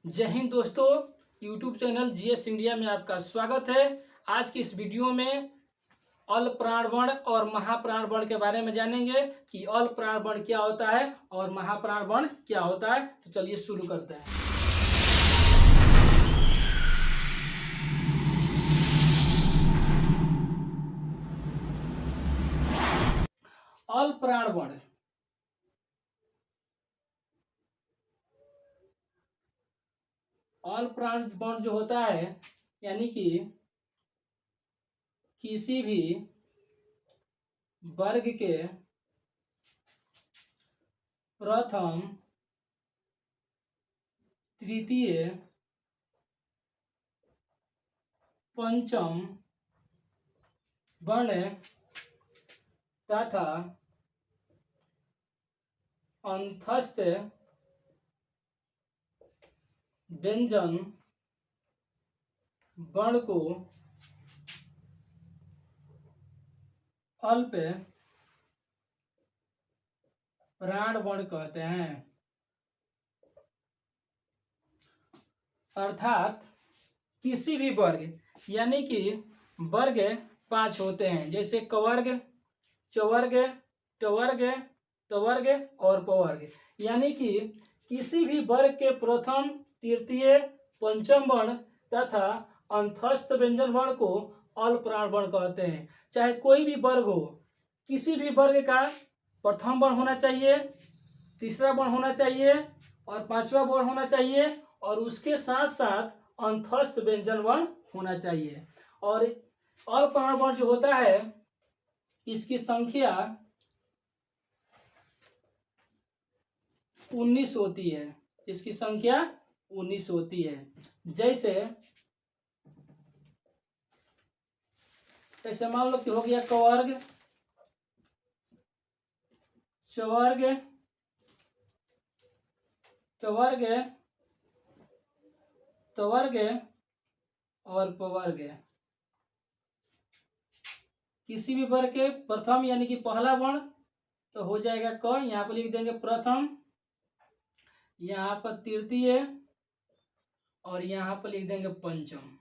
जय हिंद दोस्तों, YouTube channel GS India में आपका स्वागत है। आज की इस वीडियो में अल प्राणवर्ण और महाप्राणवर्ण के बारे में जानेंगे कि अल प्राणवर्ण क्या होता है और महाप्राणवर्ण क्या होता है। तो चलिए शुरू करते हैं। अल प्राणवर्ण अल प्राणवर्ण जो होता है यानी कि किसी भी वर्ग के प्रथम, तृतीय, पंचम वर्ण तथा अंतस्थ व्यंजन वर्ण को अल्प प्राणवर्ण कहते हैं। अर्थात किसी भी वर्ग यानी कि वर्ग 5 होते हैं, जैसे कवर्ग, चवर्ग, टवर्ग, तवर्ग और पवर्ग। यानी कि किसी भी वर्ग के प्रथम, तृतीय, पंचम वर्ण तथा अंतस्थ व्यंजन वर्ण को अल प्राणवर्ण कहते हैं। चाहे कोई भी वर्ग हो, किसी भी वर्ग का प्रथम वर्ण होना चाहिए, तीसरा वर्ण होना चाहिए और पांचवा वर्ण होना चाहिए और उसके साथ साथ अंतस्थ व्यंजन वर्ण होना चाहिए। और अल प्राणवर्ण जो होता है इसकी संख्या 19 होती है। इसकी संख्या 19 होती है। जैसे मान लो कि हो गया कवर्ग, चवर्ग, टवर्ग, तवर्ग और पवर्ग। किसी भी वर्ग के प्रथम यानी कि पहला वर्ण तो हो जाएगा क, यहाँ पर लिख देंगे प्रथम, यहाँ पर तृतीय और यहाँ पर लिख देंगे पंचम।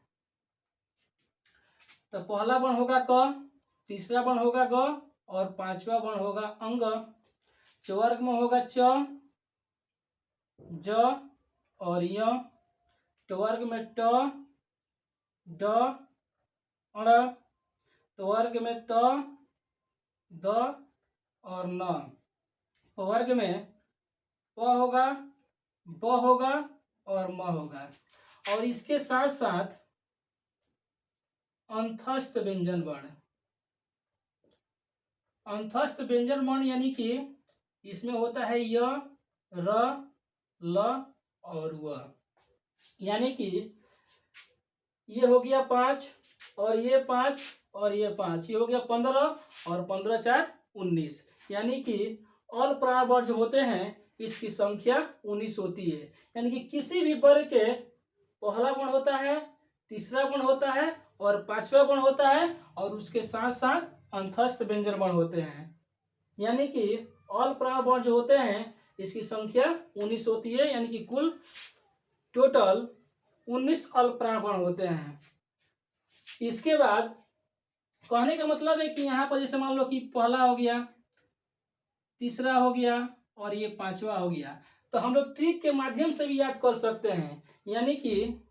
तो पहला वर्ण होगा क, तीसरा वर्ण होगा ग और पांचवा वर्ण होगा अंग। चवर्ग में होगा च, ज और य। टवर्ग में ट, ड, अण। तवर्ग में त, द और न। पवर्ग में प होगा, ब होगा और म होगा। और इसके साथ साथ अंतस्थ व्यंजन वर्ण। अंतस्थ व्यंजन वर्ण यानी कि इसमें होता है य, र, ल और व। यानी कि ये हो गया 5 और ये 5 और ये 5, ये हो गया 15 और 15 4 19। यानी कि अल प्राणवर्ण जो होते हैं इसकी संख्या 19 होती है। यानी कि किसी भी वर्ग के पहला वर्ण होता है, तीसरा वर्ण होता है और पांचवा वर्ण होता है और उसके साथ साथ अंतस्थ व्यंजन वर्ण होते हैं। यानी कि अल प्राणवर्ण जो होते हैं इसकी संख्या 19 होती है। यानी कि कुल टोटल 19 अल प्राणवर्ण होते हैं। इसके बाद कहने का मतलब है कि यहाँ पर जैसे मान लो कि पहला हो गया, तीसरा हो गया और ये पांचवा हो गया, तो हम लोग ट्रिक के माध्यम से भी याद कर सकते हैं। यानी कि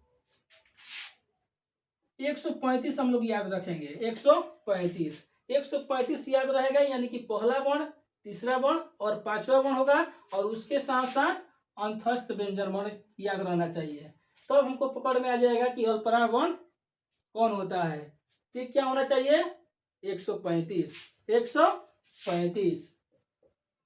135 हम लोग याद रखेंगे। 135 याद रहेगा। यानी कि पहला वर्ण, तीसरा वर्ण और पांचवा वर्ण होगा और उसके साथ साथ अंतस्थ व्यंजन वर्ण याद रहना चाहिए। तब तो हमको पकड़ में आ जाएगा कि अल प्राणवर्ण कौन होता है। ठीक क्या होना चाहिए? 135। 135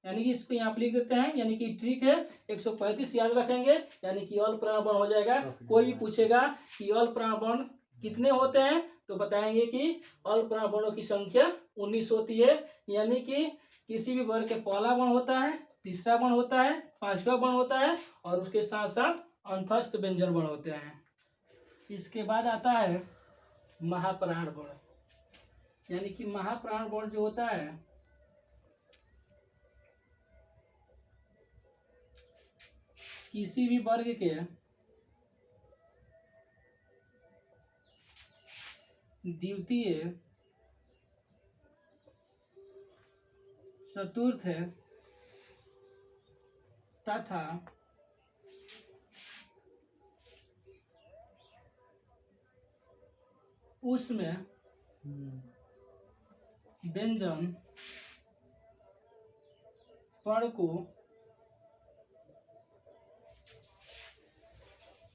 यानी कि इसको यहाँ पे लिख देते हैं। यानी कि ट्रिक है 135 याद रखेंगे। यानी कि अल प्राणवर्ण हो जाएगा। कोई भी पूछेगा कि अल प्राणवर्ण कितने होते हैं तो बताएंगे कि अल प्राणवर्णों की संख्या 19 होती है। यानी कि किसी भी वर्ग के पहला वर्ण होता है, तीसरा वर्ण होता है, पांचवा वर्ण होता है और उसके साथ साथ अंतस्थ व्यंजन वर्ण होते हैं। इसके बाद आता है महाप्राणवर्ण। यानी कि महाप्राणवर्ण जो होता है किसी भी वर्ग के द्वितीय, चतुर्थ तथा उसमें व्यंजन पर्ण को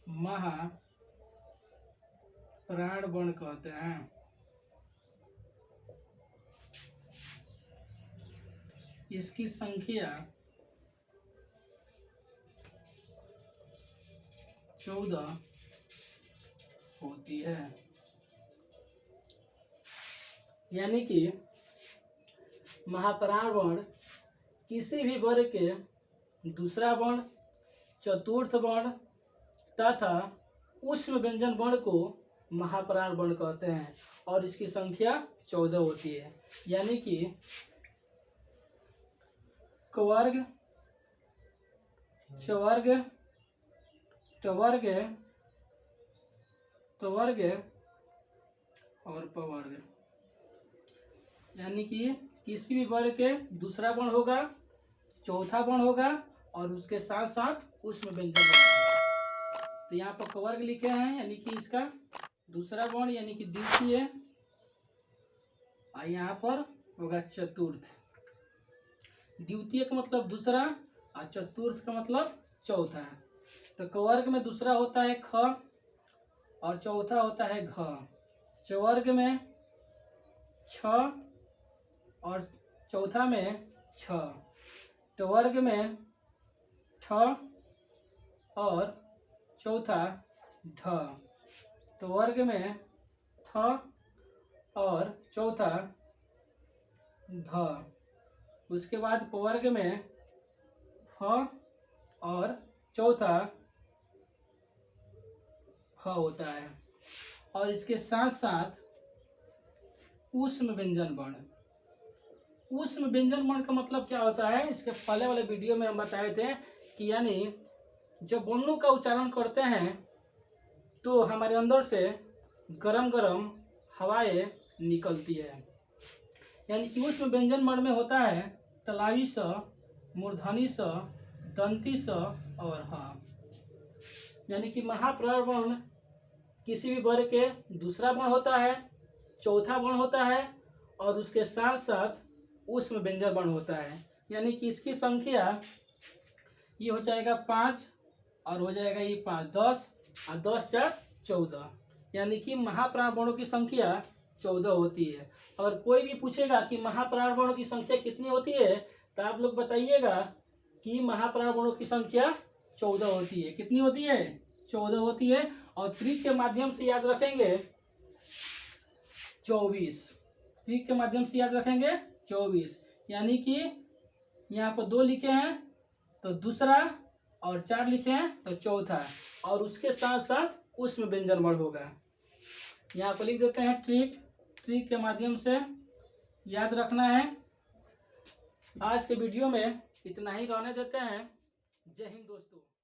महाप्राण वर्ण कहते हैं। इसकी संख्या 14 होती है। यानी कि महाप्राण वर्ण किसी भी वर्ग के दूसरा वर्ण, चतुर्थ वर्ण तथा ऊष्म व्यंजन वर्ण को महाप्राण वर्ण कहते हैं और इसकी संख्या 14 होती है। यानी कि कवर्ग, चवर्ग, टवर्ग, त्वर्ग और पवर्ग। यानी कि किसी भी वर्ग के दूसरा वर्ण होगा, चौथा वर्ण होगा और उसके साथ साथ उसमें व्यंजन होगा। तो यहाँ पर कवर्ग लिखे हैं यानी कि इसका दूसरा वर्ण यानी कि द्वितीय, और यहाँ पर होगा चतुर्थ। द्वितीय का मतलब दूसरा और चतुर्थ का मतलब चौथा। तो कवर्ग में दूसरा होता है ख और चौथा होता है घ। चवर्ग में छ और चौथा में छ। टवर्ग में ठ और चौथा ढ। त्वर्ग में थ और चौथा ध। उसके बाद पवर्ग में फ और चौथा फ होता है। और इसके साथ साथ ऊष्म व्यंजन वर्ण। ऊष्म व्यंजन वर्ण का मतलब क्या होता है, इसके पहले वाले वीडियो में हम बताए थे कि यानी जब वर्णों का उच्चारण करते हैं तो हमारे अंदर से गरम गरम हवाएं निकलती है। यानी कि ऊष्म व्यंजन वर्ण में होता है तलावी स, मूर्धनी स, दंती स और ह। यानी कि महाप्राण वर्ण किसी भी वर्ग के दूसरा वर्ण होता है, चौथा वर्ण होता है और उसके साथ साथ ऊष्म व्यंजन वर्ण होता है। यानी कि इसकी संख्या ये हो जाएगा 5 और हो जाएगा ये 5, 10 और 10 4 14। यानी कि महाप्राण वर्णों की संख्या 14 होती है। और कोई भी पूछेगा कि महाप्राण वर्णों की संख्या कितनी होती है तो आप लोग बताइएगा कि महाप्राण वर्णों की संख्या 14 होती है। कितनी होती है? 14 होती है। और त्रिक के माध्यम से याद रखेंगे 24। त्रिक के माध्यम से याद रखेंगे 24। यानी कि यहाँ पर 2 लिखे हैं तो दूसरा और 4 लिखे हैं तो चौथा और उसके साथ साथ ऊष्म व्यंजन वर्ण होगा। यहाँ पर लिख देते हैं ट्रिक। ट्रिक के माध्यम से याद रखना है। आज के वीडियो में इतना ही रहने देते हैं। जय हिंद दोस्तों।